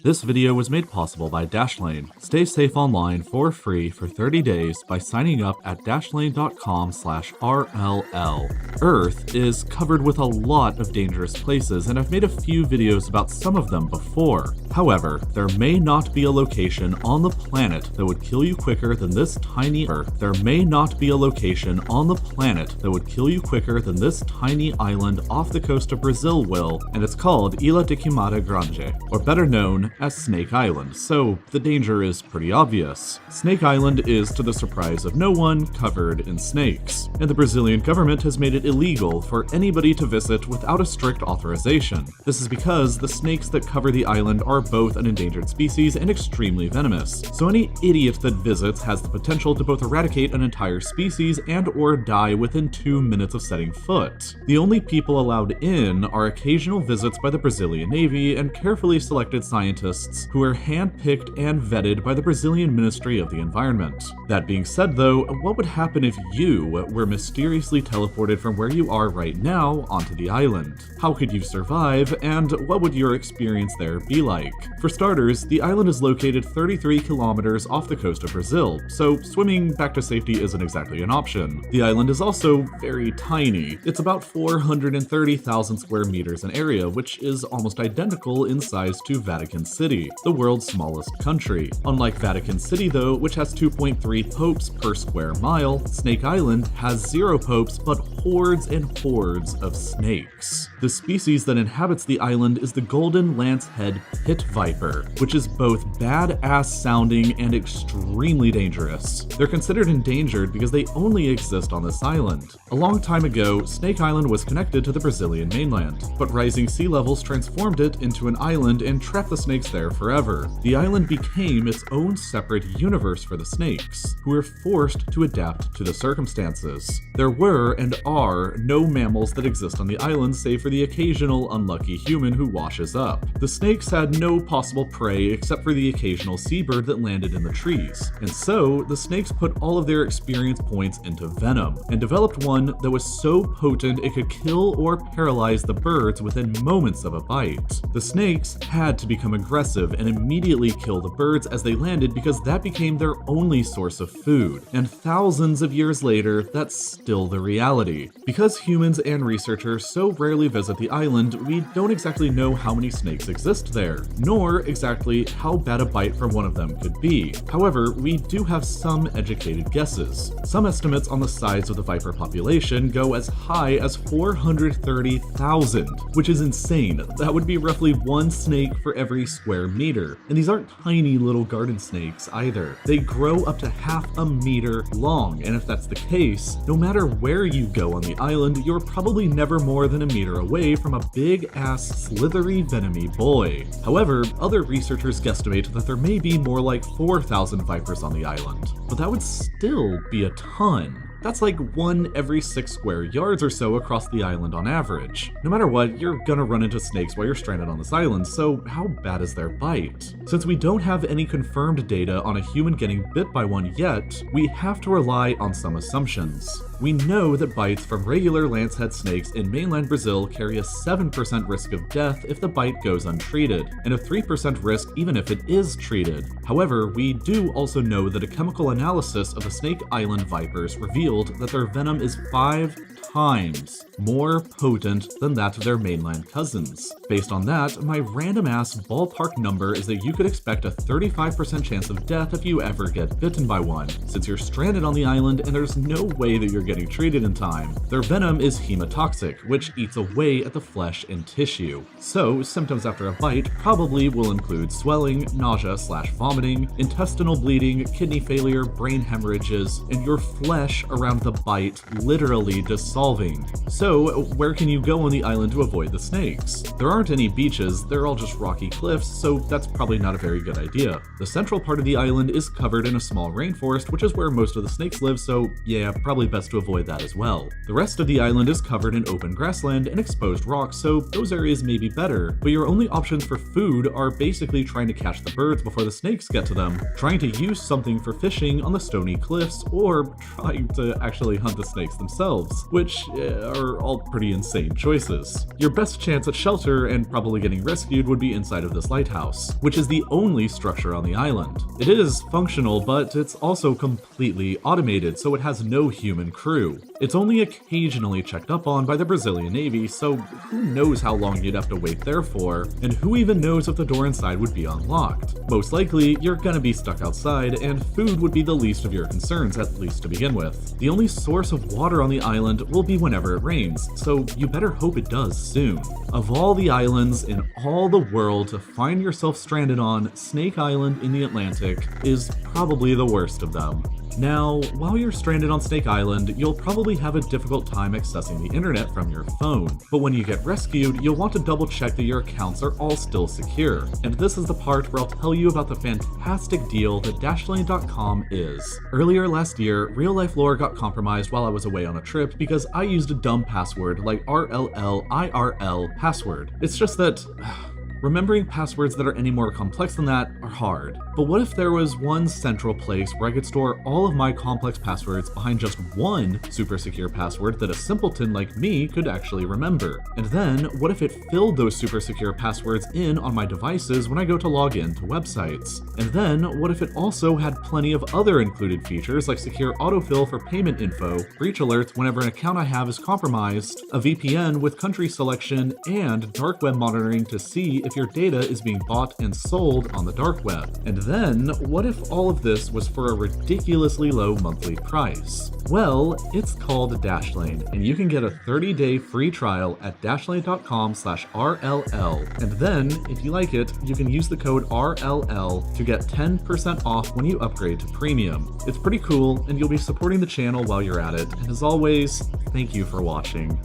This video was made possible by Dashlane. Stay safe online for free for 30 days by signing up at dashlane.com/RLL. Earth is covered with a lot of dangerous places, and I've made a few videos about some of them before. However, there may not be a location on the planet that would kill you quicker than this tiny Earth. There may not be a location on the planet that would kill you quicker than this tiny island off the coast of Brazil will, and it's called Ilha de Queimada Grande, or better known as Snake Island, so the danger is pretty obvious. Snake Island is, to the surprise of no one, covered in snakes, and the Brazilian government has made it illegal for anybody to visit without a strict authorization. This is because the snakes that cover the island are both an endangered species and extremely venomous, so any idiot that visits has the potential to both eradicate an entire species and or die within 2 minutes of setting foot. The only people allowed in are occasional visits by the Brazilian Navy and carefully selected scientists who are handpicked and vetted by the Brazilian Ministry of the Environment. That being said though, what would happen if you were mysteriously teleported from where you are right now onto the island? How could you survive, and what would your experience there be like? For starters, the island is located 33 kilometers off the coast of Brazil, so swimming back to safety isn't exactly an option. The island is also very tiny. It's about 430,000 square meters in area, which is almost identical in size to Vatican City, the world's smallest country. Unlike Vatican City though, which has 2.3 popes per square mile, Snake Island has 0 popes but hordes and hordes of snakes. The species that inhabits the island is the golden lancehead pit viper, which is both badass sounding and extremely dangerous. They're considered endangered because they only exist on this island. A long time ago, Snake Island was connected to the Brazilian mainland, but rising sea levels transformed it into an island and trapped the snakes there forever. The island became its own separate universe for the snakes, who were forced to adapt to the circumstances. There were and are no mammals that exist on the island save for the occasional unlucky human who washes up. The snakes had no possible prey except for the occasional seabird that landed in the trees, and so the snakes put all of their experience points into venom, and developed one that was so potent it could kill or paralyze the birds within moments of a bite. The snakes had to become aggressive and immediately kill the birds as they landed because that became their only source of food, and thousands of years later, that's still the reality. Because humans and researchers so rarely visit the island, we don't exactly know how many snakes exist there, nor exactly how bad a bite from one of them could be. However, we do have some educated guesses. Some estimates on the size of the viper population go as high as 430,000, which is insane. That would be roughly 1 snake for every square meter. And these aren't tiny little garden snakes either. They grow up to half a meter long, and if that's the case, no matter where you go on the island, you're probably never more than a meter away from a big-ass slithery venomy boy. However, other researchers guesstimate that there may be more like 4,000 vipers on the island, but that would still be a ton. That's like 1 every 6 square yards or so across the island on average. No matter what, you're gonna run into snakes while you're stranded on this island, so how bad is their bite? Since we don't have any confirmed data on a human getting bit by one yet, we have to rely on some assumptions. We know that bites from regular lancehead snakes in mainland Brazil carry a 7% risk of death if the bite goes untreated, and a 3% risk even if it is treated. However, we do also know that a chemical analysis of the Snake Island vipers revealed that their venom is 5 times more potent than that of their mainland cousins. Based on that, my random ass ballpark number is that you could expect a 35% chance of death if you ever get bitten by one, since you're stranded on the island and there's no way that you're getting treated in time. Their venom is hemotoxic, which eats away at the flesh and tissue. So, symptoms after a bite probably will include swelling, nausea/vomiting, intestinal bleeding, kidney failure, brain hemorrhages, and your flesh around the bite literally dissolving. So, where can you go on the island to avoid the snakes? There aren't any beaches, they're all just rocky cliffs, so that's probably not a very good idea. The central part of the island is covered in a small rainforest, which is where most of the snakes live, so yeah, probably best to avoid that as well. The rest of the island is covered in open grassland and exposed rocks, so those areas may be better, but your only options for food are basically trying to catch the birds before the snakes get to them, trying to use something for fishing on the stony cliffs, or trying to actually hunt the snakes themselves, which are all pretty insane choices. Your best chance at shelter and probably getting rescued would be inside of this lighthouse, which is the only structure on the island. It is functional, but it's also completely automated, so it has no human crew. It's only occasionally checked up on by the Brazilian Navy, so who knows how long you'd have to wait there for, and who even knows if the door inside would be unlocked. Most likely, you're gonna be stuck outside, and food would be the least of your concerns, at least to begin with. The only source of water on the island will be whenever it rains, so you better hope it does soon. Of all the islands in all the world to find yourself stranded on, Snake Island in the Atlantic is probably the worst of them. Now, while you're stranded on Snake Island, you'll probably have a difficult time accessing the internet from your phone. But when you get rescued, you'll want to double check that your accounts are all still secure. And this is the part where I'll tell you about the fantastic deal that Dashlane.com is. Earlier last year, RealLifeLore got compromised while I was away on a trip because I used a dumb password like RLLIRL password. It's just that remembering passwords that are any more complex than that are hard. But what if there was one central place where I could store all of my complex passwords behind just one super secure password that a simpleton like me could actually remember? And then, what if it filled those super secure passwords in on my devices when I go to log in to websites? And then, what if it also had plenty of other included features like secure autofill for payment info, breach alerts whenever an account I have is compromised, a VPN with country selection, and dark web monitoring to see if your data is being bought and sold on the dark web? And then, what if all of this was for a ridiculously low monthly price? Well, it's called Dashlane, and you can get a 30-day free trial at dashlane.com/RLL. And then, if you like it, you can use the code RLL to get 10% off when you upgrade to premium. It's pretty cool, and you'll be supporting the channel while you're at it. And as always, thank you for watching.